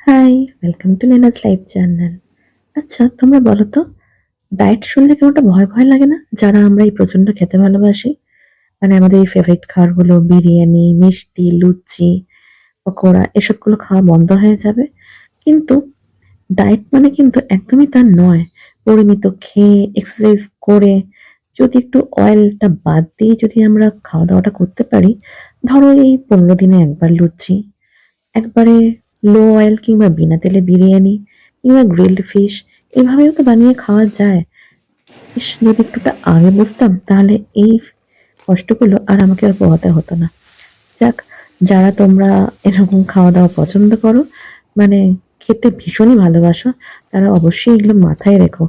High, welcome to Nena's life journal. আচ্ছা, তোমরা বলো তো, ডায়েট শুনলে কেমন একটা ভয় ভয় লাগে না? যারা আমরা এই প্রচন্ড খেতে ভালোবাসি, মানে আমাদের এই ফেভারিট খাবারগুলো বিরিয়ানি, মিষ্টি, লুচি, পকোড়া এসবগুলো খাওয়া বন্ধ হয়ে যাবে। কিন্তু ডায়েট মানে কিন্তু একদমই তা নয়। পরিমিত খেয়ে, এক্সারসাইজ করে যদি একটু অয়েলটা বাদ দিয়ে যদি আমরা খাওয়া দাওয়াটা করতে পারি, ধরো এই 15 দিনে একবার লুচি, একবারে লো অয়েল কিংবা বিনা তেলে বিরিয়ানি কিংবা গ্রিলড ফিশ এভাবেও তো বানিয়ে খাওয়া যায়। ইস, যদি একটুটা আগে বুঝতাম তাহলে এই কষ্টগুলো আর আমাকে আর পোহাতে হতো না। যাক, যারা তোমরা এরকম খাওয়া দাওয়া পছন্দ করো, মানে খেতে ভীষণই ভালোবাসো, তারা অবশ্যই এগুলো মাথায় রেখো।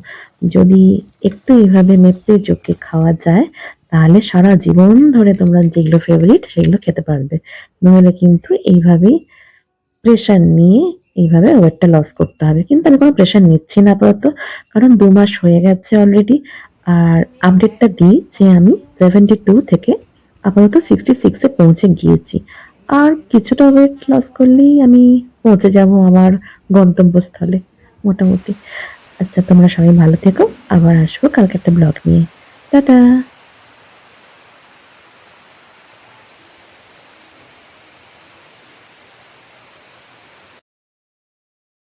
যদি একটু এইভাবে মেপে চোখে খাওয়া যায়, তাহলে সারা জীবন ধরে তোমরা যেগুলো ফেভারিট সেগুলো খেতে পারবে। নইলে কিন্তু এইভাবেই প্রেশার নিয়ে এইভাবে ওয়েটটা লস করতে হবে। কিন্তু আমি কোনো প্রেশার নিচ্ছি না আপাতত, কারণ 2 মাস হয়ে গেছে অলরেডি। আর আপডেটটা দিই যে আমি 72 থেকে আপাতত 66-এ পৌঁছে গিয়েছি। আর কিছুটা ওয়েট লস করলেই আমি পৌঁছে যাব আমার গন্তব্যস্থলে মোটামুটি। আচ্ছা, তোমরা সবাই ভালো থেকো। আবার আসবো কালকে একটা ব্লগ নিয়ে। টাটা।